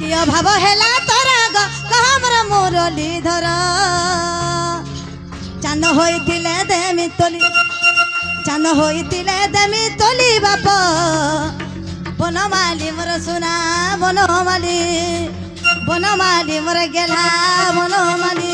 कि अभाव हेला तोरा ग कहमर मुरली धर चांद होइतिले देमी तोली चांद होइतिले देमी तोली बाप बनमाली मोर सुना बनमाली मोर गेला बनमाली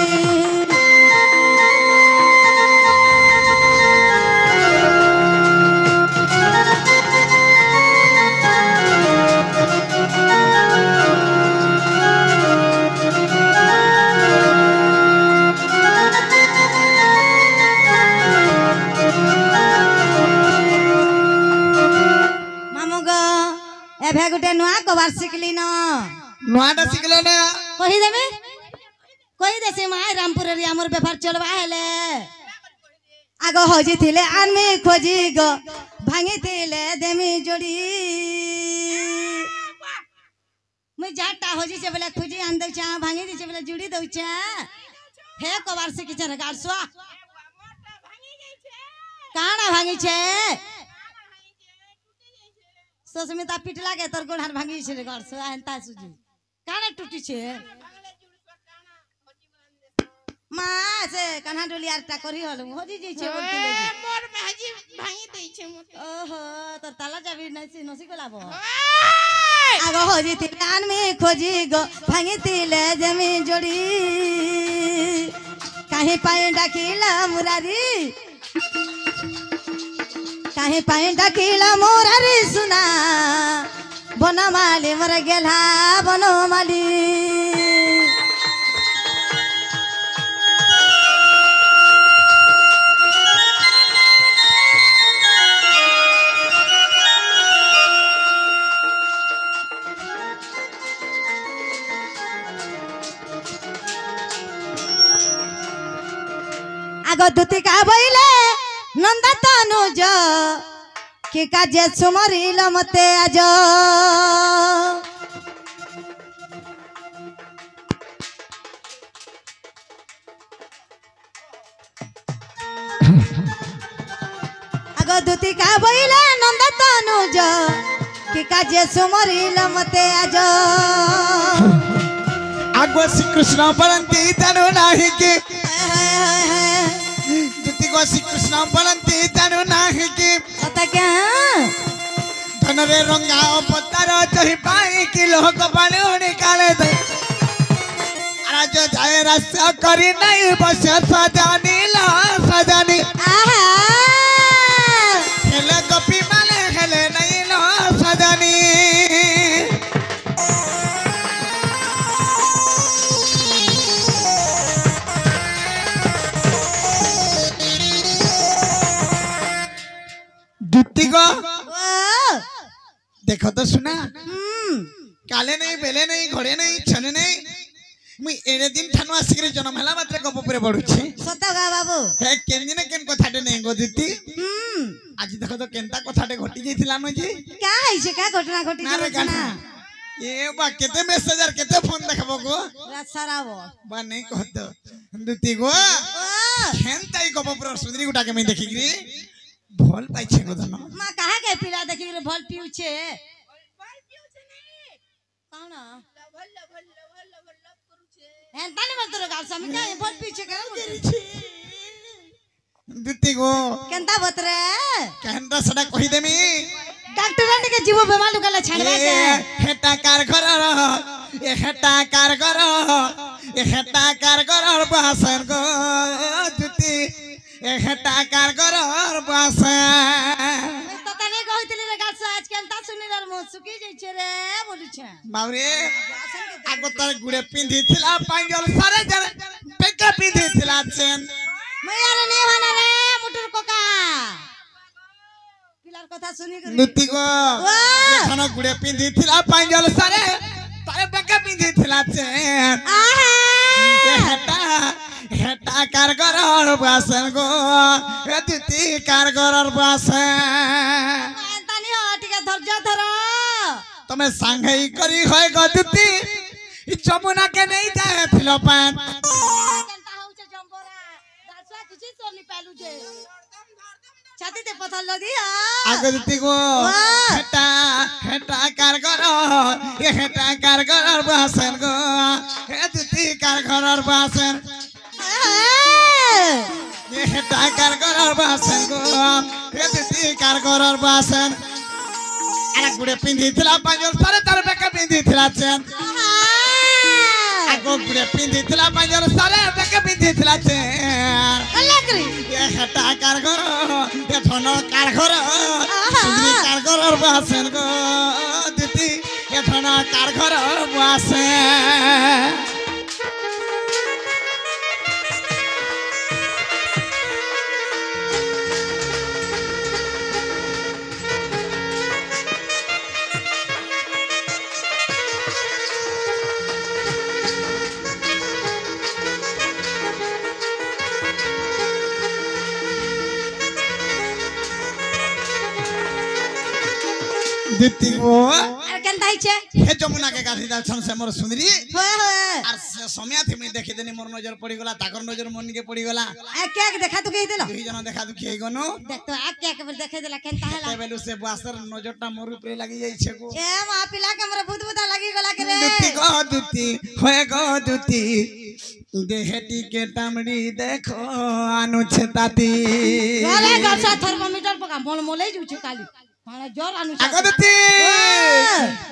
एभे गुटे नुआ कबार सिकली न नुआटा सिकले ना कही देसी माय रामपुर रे हमर व्यापार चलबा हेले आगो होजी थिले आनमी खोजी गो भांगी थिले देमी जोड़ी मैं जाटा होजी से बोले खोजी आन दउ चा भांगी दिसे बोले जुड़ी दउ चा हे कबार सिकी छ गाड़सवा काना भांगी छे सुस्मिता पिटला के तोर गोड़ हाथ भांगी छे घर से एंता सुजी काने टूटी छे मां से कान्हा डोली आरटा करी हल होजी जे छे बोलती ले मोर भाजी भांगी दई छे मत ओहो तोर ताला जाबी नसी नसी कोलाबो आगो होजी तिलान में खोजी गो भांगी तिले जमी जोड़ी काहे पाए डाकिला मुरारी काहे पाए डाकिला मोरारी सुना बनमाली मोर गेला बनमाली आगो दुती का बइले नंदा तनुज कि काजे सुमरिल मते आज आगो दुती का बइले नंदा तनुज कि काजे सुमरिल मते आज आगो श्री कृष्ण परंती तनु नाही के श्री कृष्ण पलंती तनु नाही की पता क्या धनरे रंगा पत्तर जही पाई की लोक पानी निकाले दे आज जाए रस करी नहीं बस सजानी ला सजानी खेले गोपी माले खेले नहीं ला सजानी देखो तो सुना काले नहीं बेले नहीं घोड़े नहीं छने नहीं मुई एने दिन ठानु आसिकरी जन्म हला मात्र गप परे पडुछि सत गा बाबू हे केन दिन केन कथाटे नहीं गो दिती आज देखो तो केनता कथाटे घटी जइथिला न जी का है का घटना घटी ना रे गाना ए बा केते मैसेज आर केते फोन देखबो गो रासाराबो बा नहीं कहत दुती गो केनताई गप पर सुंदरी गुटा के मैं देखिग्री भल पाइछे गो धन मां कहा के पिला देखि रे भल पिउ छे कौन करू छे एन ताने मत रो गाल समी का भल पिउ छे का दुती गो केनता बतरे केनता सडा कहि देमी डॉक्टर ने के जीव बेमार लुकाला छाड़वा के हेटा कार कर ए हेटा कार कर ए हेटा कार कर बासन गो दुती ए हेटा कार कर बासन तो तने कहितले रे गाछ आज केनता सुनि रे मो सुकी जाय छे रे बोलु छे बाबरे आगो तर गुडे पिंधी थिला पांजल सारे जन पेका पिंधी थिला चेन मैयारे ने वाला रे मुटुर कोका पिलार कथा सुनि के नुती गो एखनो गुडे पिंधी थिला पांजल सारे तारे पेका पिंधी थिला चेन हेटा हेटा कारगर बासन गो ए दुती कारगर बासन तानी हो टिके धैर्य धर तमे सांगई करी होय गो दुती इ जमुना के नहीं जाए थिलो पान केनता होउ छे जंबोरा गाछवा किछि सोनी पालु छे छातीते पथर लदिया आगो दुती गो हेटा हेटा कार करो ये हेटा कार करो बासन गो हे दुती कार करो बासन ये हेटा कार करो बासन गो हे दुती कार करो बासन अरे गुड़े पिंधी थिला पांजल सारे तार बेके पिंधी थिला चेन आगो गुड़े पिंधी थिला पांजल सारे बेके पिंधी थिला चेन कल्लाकरी ये हेटा कार करो ये थनो कार करो सुंदरी कार करो बासन गो दुती ये थनो कार करो बासन दुती गो अरे केनता हिचे हे जमुना के गाधी जाछन से मोर सुंदरी होए होए आर समय थी मैं देखि देनी मोर नजर पड़ी गला ताकर नजर मन के पड़ी गला आ क्या के देखा तू कहि देलो दुई जन देखा दुखी गनो देख तो आ क्या के देखे देला केनता हला बेलु से बासर नजरटा मोर ऊपर लगी जाई छे गो ए मा पिला के हमरा भूत भूता लगी गला के रे दुती गो दुती होए गो दुती देहटी के टामड़ी देखो अनुछताती अरे गसा थर्मोमीटर पका मोल मोले जु छ काली माने जोर अनुसार आगो दुती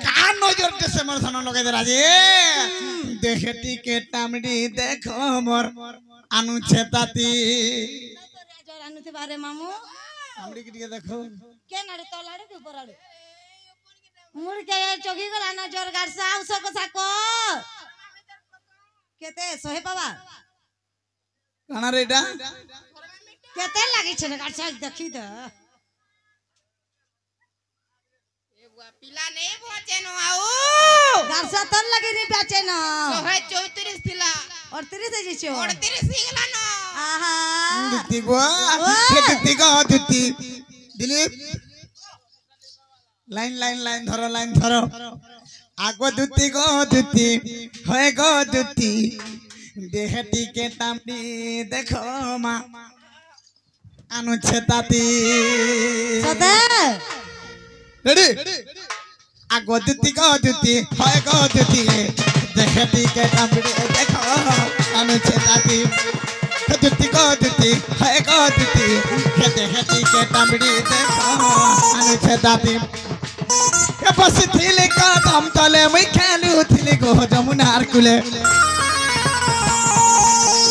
का नजर के से मोर धन लगे दे राजे देहटी के टामड़ी देखो मोर अनुछताती जोर अनुते बारे मामू टामड़ी के देखो के नारे तलाड़े के ऊपर आड़े मुड़ के चोगी गला ना जोर गारसा उस को साको केते सोहे बाबा काना रेडा केते लागी छ गारसा देखी द पिला नहीं पहुंचे नो आओ गारसा तन लगी नी बेचे न 134 थिला और 30 जे छो 38 हिगला नो आहा दुती गो हे दुती गो दुती दिलीप लाइन लाइन लाइन धरो आगो दुती गो दुती होए गो दुती देहटी के टामड़ी देखो मां अनुछताती सते रेडी आगो दुती गो दुती होए गो दुती देहटी के टामड़ी देखो अनुछताती दुती गो दुती होए गो दुती देहटी के टामड़ी देखो अनुछताती ये बस थिले कदम तले मैं खेलू थिले गो जमुनार कुले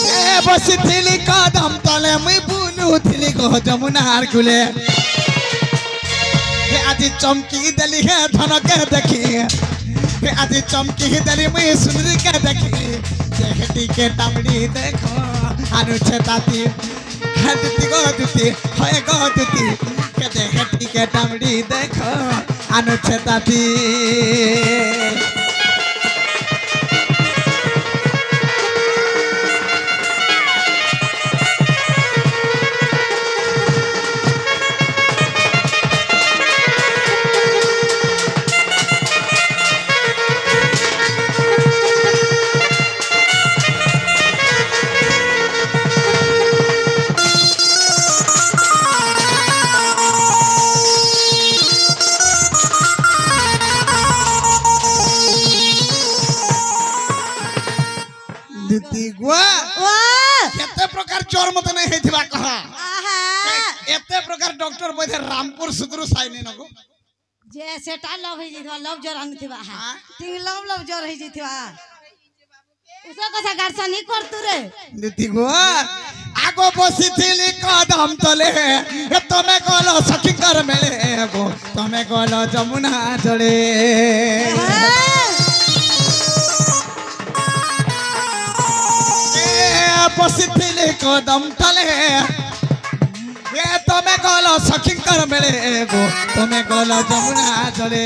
ये बस थिले कदम तले मैं बुनू थिले गो जमुनार कुले ये आज चमकी दली है धनक देखी ये आज चमकी दली मैं सुंदरी के देखी देहटी के टामड़ी देखो अनुछताती है दुती गो दुती होए गो दुती के देहटी के टामड़ी देखो अनुछताती दुती गुआ वाह केते प्रकार चोर मत नहीं हेथिबा कहा आहा एते प्रकार डॉक्टर बोधे रामपुर सुदरु साइने नको जे सेटा लव हे जिथवा लव जोर अनुथिबा हा तिंग लव जोर हे जिथवा उसा कसा गारसा नहीं करतु रे दुती गुआ आगो बसी थिली कदम तले तमे कहलो सखीकर मेले गो तमे कहलो जमुना जड़े बसी थिली कदम तले ये तमे कहलो सखीकर मेले गो तमे कहलो जमुना जड़े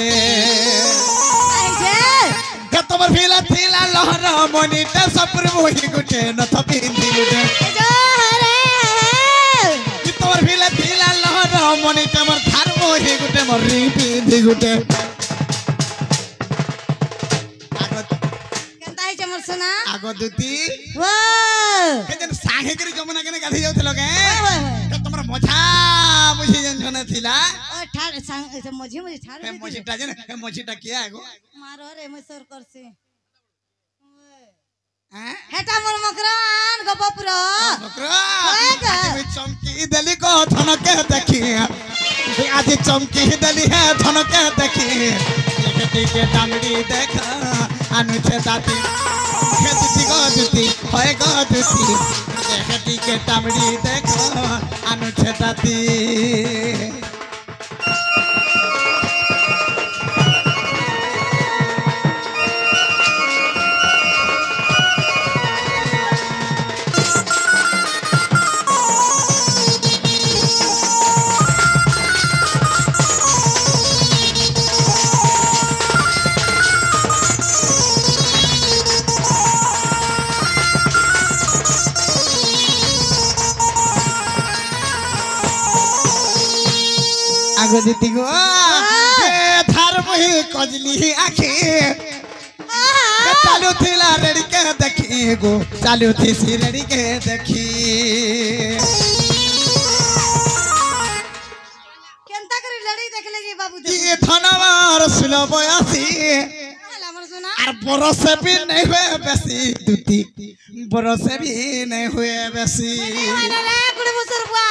ऐसे तमर फिला थिला लहर मनिटा सपुर मोही गुटे न थपिंदी गुटे जो हरे तमर फिला थिला लहर मनिटा मर थार मोही गुटे मर रिंग पिंदी गुटे केनता है चमर सुना आगो दुती वाह के जन साहे करी जमुना केने गाधी जाउथलो के वाह तमर मजा বুঝি জনে থিলা ও ঠাড় সাং মঝি মঝি ছাড় হে মজিটা জেনে হে মজিটা কি আগো মারো রে মসর করছি হ্যাঁ হেটা মোর মকরান গোপপুর বকরা ওই গো। আমি চমকি দেলি গো ধনকে দেখি আজ চমকি দেলি হে ধনকে দেখি দিকে ডামড়ি দেখা আনুছে দাতি হে দুতি গো দুতি হয় গো দুতি দিকে ডামড়ি দেখা আনুছে দাতি আগো দিতি গো ধার বহি কজলি আখি চালু থিলা রেড়িকে দেখি গো চালু থিসি রেড়িকে দেখি কেনতা করে লড়াই দেখলে যে বাবু কি ধনবার সুল বয়াসি আমার শোনা আর বরসে भी नहीं हुए बेसी দুতি বরসে भी नहीं हुए बेसी রে 20 বছর বুয়া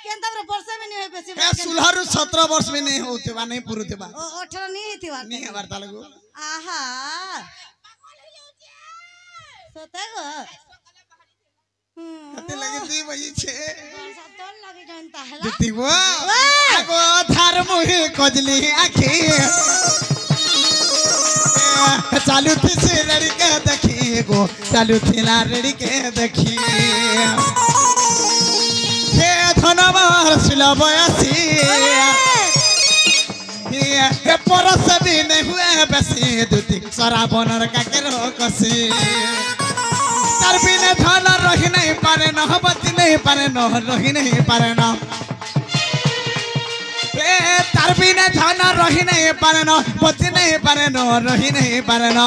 কেনতা করে বর্ষা মে নি হই বেশি ए 16 रु 17 वर्ष में नहीं होते बा नहीं पुरुते बा ও 18 নি হিতিবা नहीं हमार तालगो आहा सते गो कते लगे दी बजी छे सतन लगे जनता हला दुती वो आगो धार मुही कजली आखी चालू थी से लड़ी के देखी गो चालू थी ला लड़ी के देखी हे धनवार सुला बयासी हे परस भी नहीं हुए बेसी दुती सराबनर काकेरो कसी तार बिना धन रही नहीं पारे न बची नहीं पारे न रही नहीं पारे न ए तार बिना धन रही नहीं पारे न बची नहीं पारे न रही नहीं पारे न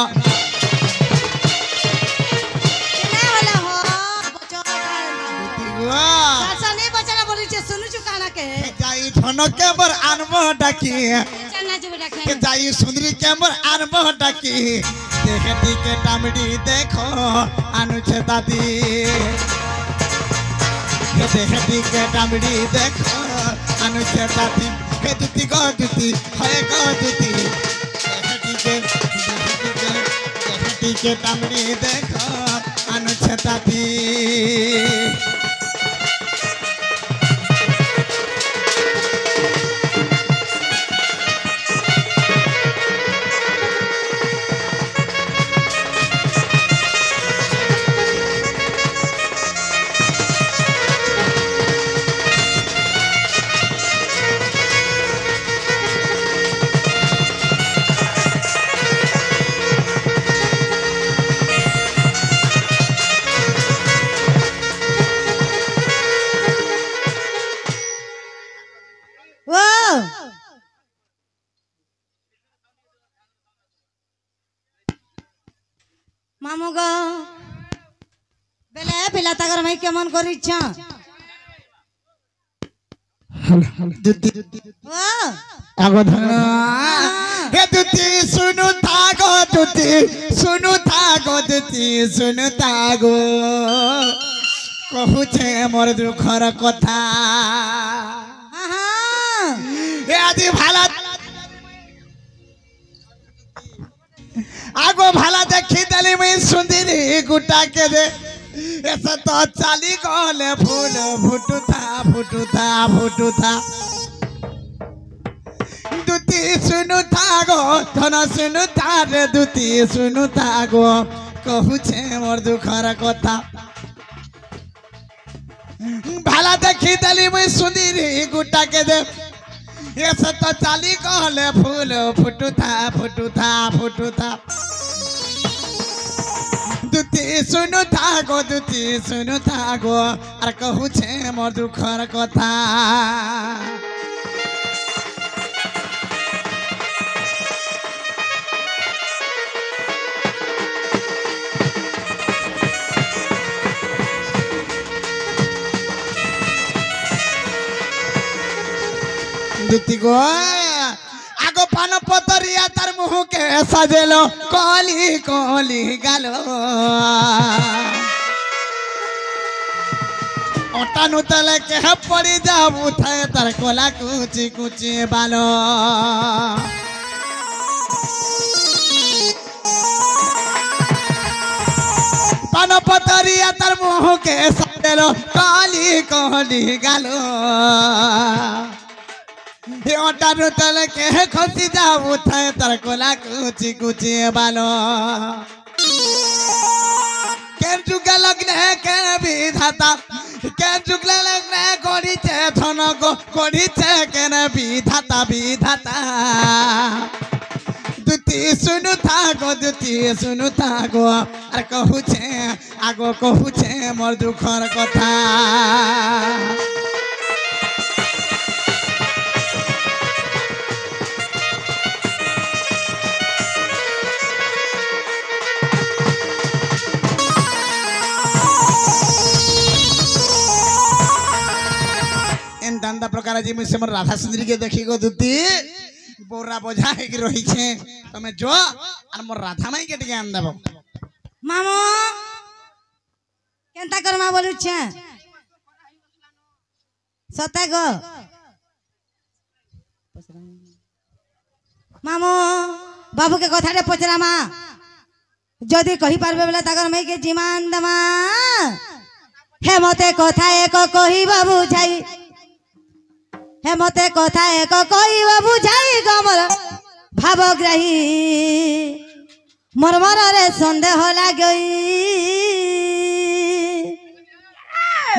केना होला हो बचो सासा नहीं बचना बोली छे सुनु छु काना के जाई धन के बर आनबो डाकी चलना जो बेटा के खाए जाई सुंदरी के बर आनबो डाकी देखती के टामड़ी देखो अनुछे दादी देखती के टामड़ी देखो अनुछे दादी हे दुती गो दुती है गो दुती देखती के टामड़ी देखो अनुछे दादी ओ মামু গো বেলে পিলা তাগর মাই কেমন করিছ दुती ও আগো ধন হে দুতি শুনু থাগো দুতি শুনু থাগো দুতি শুনু থাগো কহুছে মোর দুঃখর কথা আহা এ আদি ভালা আগো ভালা দেখি দেলি মই সুন্দরী গুটা কে দে এসে তো চালি গলে ফুল ফুটুথা ফুটুথা ফুটুথা দুতি শুনু থাগো ধন শুনু তারে দুতি শুনু থাগো কহুছে মোর দুঃখর কথা ভালা দেখি দেলি মই সুন্দরী গুটা কে দে এসে তো চালি গলে ফুল ফুটুথা ফুটুথা ফুটুথা দুতি শুনু থাগো দুতি শুনু থাগো আর কহুছে মোর দুঃখর কথা দুতি গো আগো পান পতরিয়া তার মুখকে সাজেলো কলি কলি গালো ওটানু তলে কে পড়ি যাব উঠায় তার কলা কুচি কুচি বালো পান পতরিয়া তার মুখকে সাজেলো কলি কলি গালো ওটানু তলে কে খসি যাব উঠায় তার কলা কুচি কুচি বালো কেন যুগে লগ্নে কেন বিধাতা কেন যুগলে লগ্নে করিছে ধনক করিছে কেন বিধাতা বিধাতা দুতি শুনু থাকো আর কহুছে আগো কহুছে মোর দুঃখর কথা दांदा प्रकार जी मुझसे मोर राधा सुंदरी के देखी गो दुती बोरा बोझा है कि रही छे तमे जो और मोर राधा माई के टिके आन देबो मामो केनता कर मा बोलु छे सता गो मामो बाबू के कथाटे पचरा मा जदी कहि पारबे बेला ताकर मई के जिमान दमा हे मते कथा एक कहि बाबू जाई हे मते कथा एक कहिबा बुझाई गमर भावग्राही मोर मरे सन्देह लागई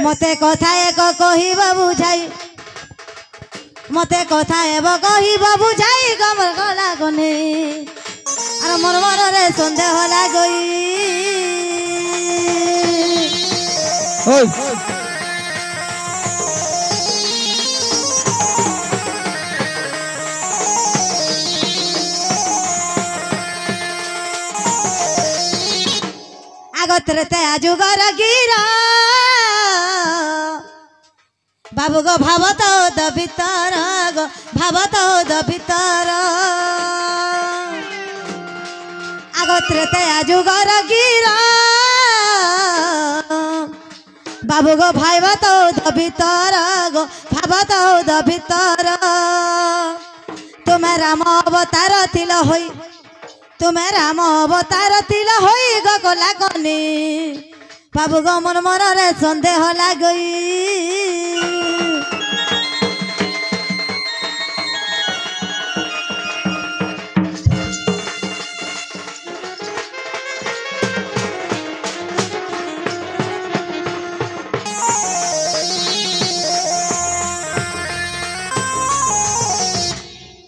मते कथा एक कहिबा बुझाई मते कथा एब कहिबा बुझाई गमर गला गने आर मोर मरे सन्देह लागई ओय আগতরতে আজুগর গিরা বাবু গো ভাবত দ ভিতর গো ভাবত দ ভিতর আগতরতে আজুগর গিরা বাবু গো ভাবত দ ভিতর গো ভাবত দ ভিতর তুমি রাম অবতার ছিল হই তুমি রাম অবতার তিল হই গলা কনি বাবু গো মন মনরে সন্দেহ লাগই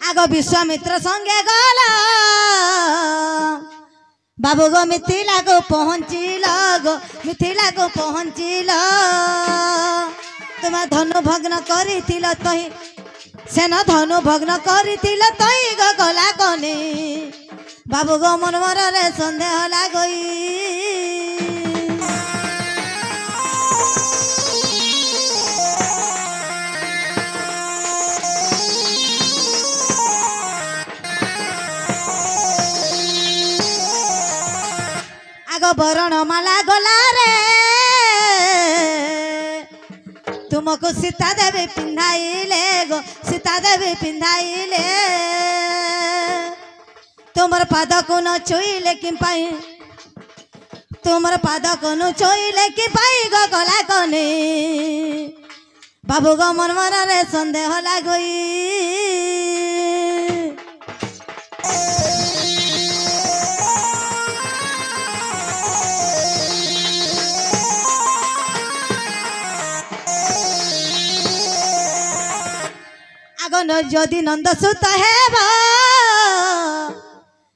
আগ विश्वामित्र संगे गला बाबू गो मिथिला को पहुँचिल गो मिथिला को पहुँचिल तुम धनु भग्न करी तही सेन धनु भग्न करी तही गला कने बाबू गो मन मरे सन्देह लागई बरण माला गला रे तुमको सीता देवी पिंधाइले गो सीता देवी पिंधाइले तुमर पाद को न छुईले कि पाई तुमर पाद को न छुईले कि पाई गो गला कने बाबू गो मन मरे सन्देह लागई जदि नंद सुत हेब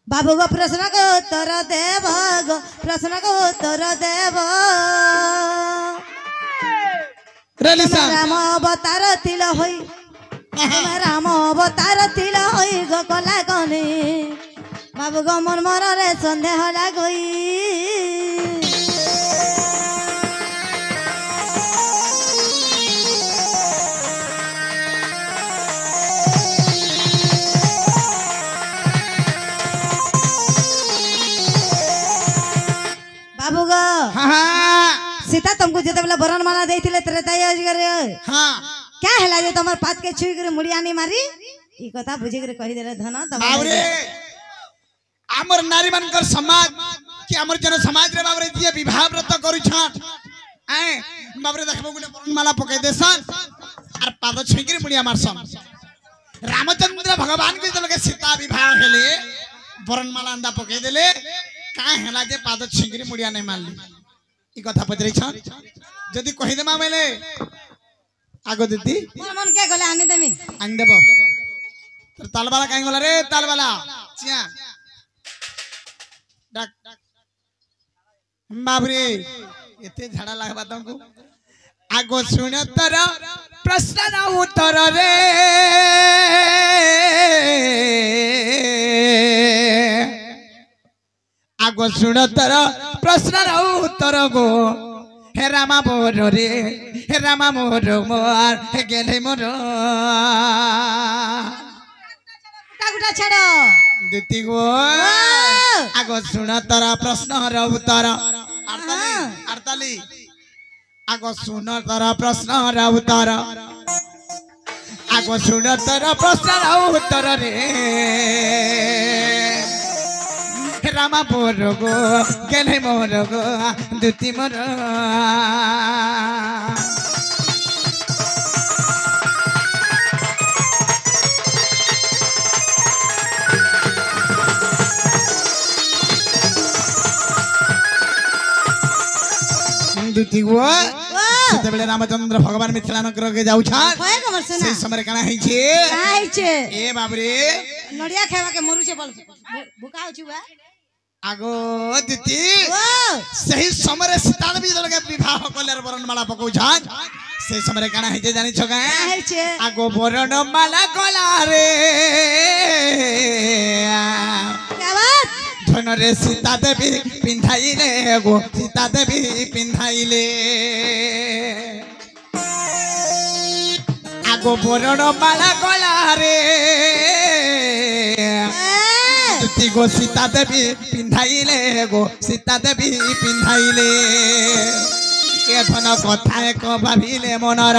बाबू गो प्रश्न को उत्तर देव गो प्रश्न को उत्तर देव राम अवतार तिल होई राम अवतार तिल होई गो कला कने बाबू गो मन मरे सन्देह लागई सीता तुमको जते बेला वरनमाला देथिले त्रेता युग रे हां क्या हैला जे तमर पात के छुई करे मुड़िया नहीं मारी ई कथा बुझी करे कहि देले धन तम बाबरे हमर नारी मानकर समाज कि हमर जन समाज रे बाबरे जे विवाह व्रत करू छन ए बाबरे देखबो गुटे वरनमाला पकई देसन और पाद छुईकरी मुड़िया मारसन रामचंद्र भगवान के जलके सीता विवाह हेले वरनमाला अंदा पकई देले का हैला जे पाद छुईकरी मुड़िया नहीं मारली ई कथा पजरै छन जदी कहि देमा मेले आगो दीदी मन मन के गले आनी देमी आन देबो तर तालवाला काई गला रे तालवाला चिया डाक बाबरे एते झाड़ा लागबा तमको आगो सुन तर प्रश्न न उत्तर रे आगो सुन तर प्रश्न न उत्तर गो हे रामा मोर रे हे रामा मोर मोर हे गेले मोर गुटा गुटा छड़ो दिति गो आगो सुन तर प्रश्न र उत्तर अर्थाली आगो सुन तर प्रश्न र उत्तर आगो सुन तर प्रश्न र उत्तर रे रामा मोर गो गेले मोर गो दुति मोर दुति गो सेते बेले रामचंद्र भगवान मिथिला नगर के जाउ छन होय कमर सुना से समय काना है छे काई छे ए बाबरे नडिया खावा के मरु से बोल भुका हो छुआ आगो दिति ओ सही समय सीता देवी जलके विवाह कलेर वरनमाला पकौ छन से समय काना है जानि छगा काई छे आगो वरनमाला कला रे क्या बात धन रे सीता देवी पिंधाइले गो सीता देवी पिंधाइले आगो वरनमाला कला रे दुति गो सीता देवी पिंधाइले गो सीता देवी पिंधाइले ए धन कथा एक भाबिले मनर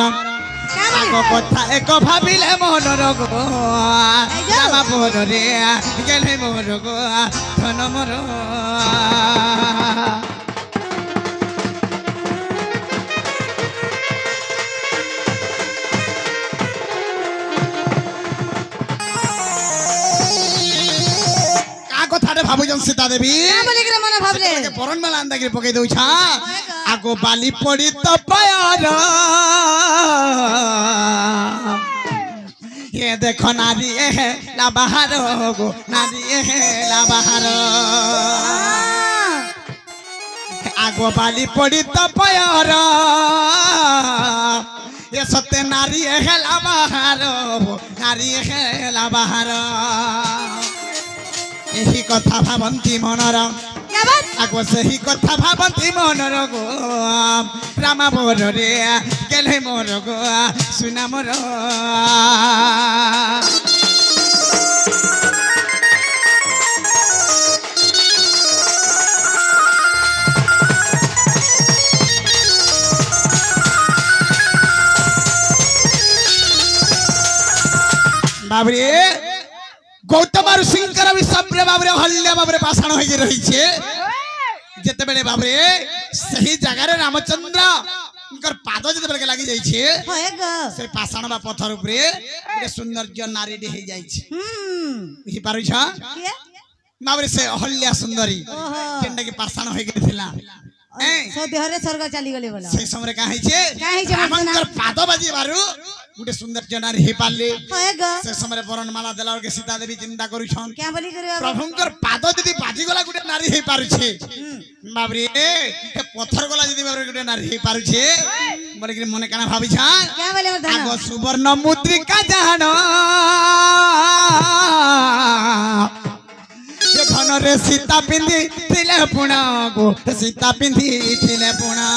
आगो कथा एक भाबिले मनर गो रामा मोर रे गेले मोर गो धन मोर कथाटे भाबुजन सीता देवी क्या बोले करे मन भाबले वरनमाला अंदा के पकई दउ छा आगो बाली पड़ी त पायर ये देखो नारी है ला बाहर गो नारी है ला बाहर आगो बाली पड़ी त पायर ये सत्य नारी है ला बाहर नारी है ला बाहर यही कथा भावंती मनर क्या बात आगो सही कथा भावंती मनर गो रामा मोर रे गेले मोर गो सुना मोर बाबरे गौतम ऋषिंकर अभिशाप रे बाबरे हल्ल्या बाबरे पाषाण होई रही छे जते बेले बाबरे सही जगह रे रामचंद्र उनकर पाद जते बेले लागी जाई छे होय ग से पाषाण बा पत्थर ऊपरे एक सौंदर्य नारी दे जाई छे ही पारु छ के बाबरे से हल्ल्या सुंदरी ओहो केंडा के पाषाण होई गेथिला ए सो देहरे स्वर्ग चली गले बोला से समय का है छे का है छे रामचंद्र पाद बाजी बारू गुटे सुंदर जनारी हे पाले होय ग से समय वरनमाला देला के सीता देवी चिंता करू छन क्या बोली करे प्रभुंकर पाद जदी बाजी गला गुटे नारी हे पारु छे बाबरे ए पत्थर गला जदी बाबरे गुटे नारी हे पारु छे बोले कि मने काना भाबी छा क्या बोले मर्दाना आगो सुवर्ण मुद्रिका जानो ये धन रे सीता पिंदी तिले पुणा गो सीता पिंदी तिले पुणा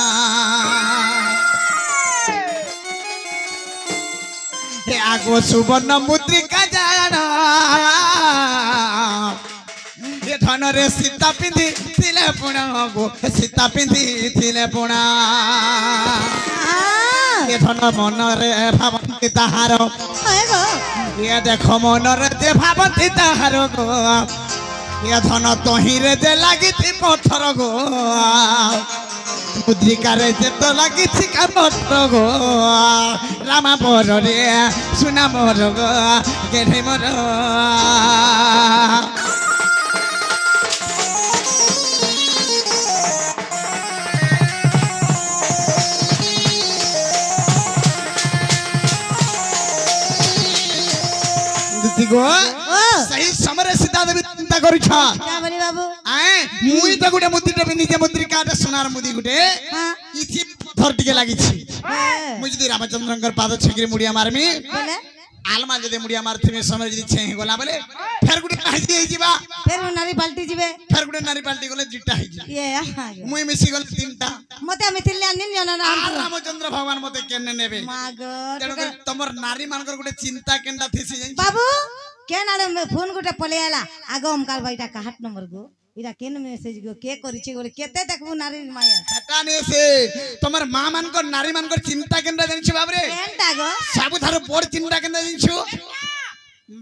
हे आगो सुवर्ण मुद्रिका जाना ये धन रे सीता पिंधी थिले पुणा गो सीता पिंधी थिले पुणा ये धन मन रे भावंती ताहार ये देखो मन रे जे भावंती ताहार गो ये धन तोही रे जे लागी थी पत्थर गो मुद्रिका रे जे तो लागी थी का पत्थर गो रामा मोर रे सुना मोर गो गेढ़े मोर सही समय सीता देवी चिंता करू छा क्या बोली बाबू आए मुई तो गुटे मुद्रिटा पे निजे मुद्रिका रे सोनार मुदी गुटे हाँ इथि थर टिके लागि छी हाँ। मुई जदी रामचंद्रंकर पाद छेकरी मुडिया मारमी बोले आलमा जदी मुडिया मारथिमे समय जदी छे गला बोले फेर गुटे काजी हे जीवा फिर वो नारी पलटी जीवे फेर गुटे नारी पाल्टी गले जिटा हे जी ये मुई मिसी गल तीनटा मते मिथिल निन जन आ रामचंद्र भगवान मते केने नेबे मागो तेणु तमर नारी मानकर गुटे चिंता केनडा थिसी जाई बाबू के नारे फोन गुटे पले आला आगो हमकाल भाईटा काहट नंबर गो इरा केन मेसेज गो के करिछि गोले केते देखबू नारी माया हटा ने से तमर मां मानकर नारी मानकर चिंता केनडा जानिछु बाबरे केनटा गो सबु थारो बोर चिंता केनडा जानिछु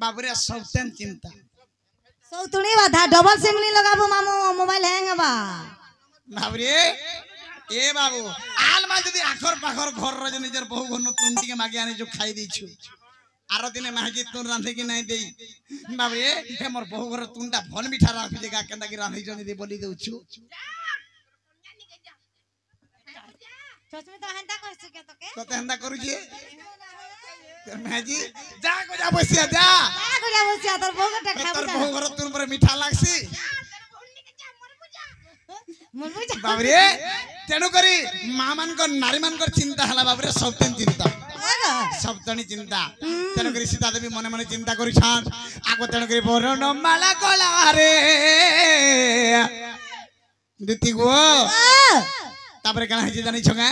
बाबरे सबतेन चिंता सौतुणी बाधा डबल सिम नहीं लगाबू मामू मोबाइल हैंग बा बाबरे ए बाबू आलमा जदी आखर पाखर घर रे जे निजर बहु घन तुंडी के मागे आने जो खाई दैछु आरो दिने मागी तुन रांधे की नहीं देई बाबरे हे मोर बहु घर तुंडा भल मिठा राखि जगा केनदा की रांधि जनी दे बोली देउछु चचमी तो हंता कहछु के तके कते हंदा करू जे माजी जा को जा बसिया जा को जा बसिया तोर बोगटा तोर खाबू बहु घर तुन पर मिठा लागसी मन बुझा बाबरे तेनु करी मां मान को नारी मान को चिंता हला बाबरे सबतेन चिंता सबतनी चिंता तेनु करी सीता देवी मने मने चिंता करी छान आगो तेनु करी बरण माला कला रे दिति गो तापरे कना हे जानि छगा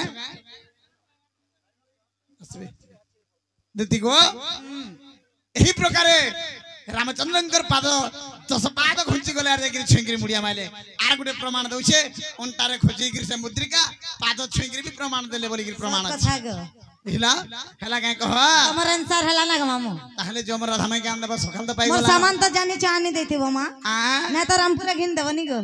असबे दिति गो एही प्रकारे रामचंद्रंकर पाद दस पाद खुंची गले आरे गिरी छेंगिरी मुडिया माइले आर गुटे प्रमाण दउछे उनटारे खोजी गिरी से मुद्रिका पाद छेंगिरी भी प्रमाण देले बोली गिरी प्रमाण कथा गो हिला हला काय कह हमर आंसर हला ना गो मामू ताहले जो हमर राधा माई के आन देबा सकाल त पाई मोर गला सामान तो जानी चाहनी देती वो मां आ ना तो रामपुरा घिन देबनी गो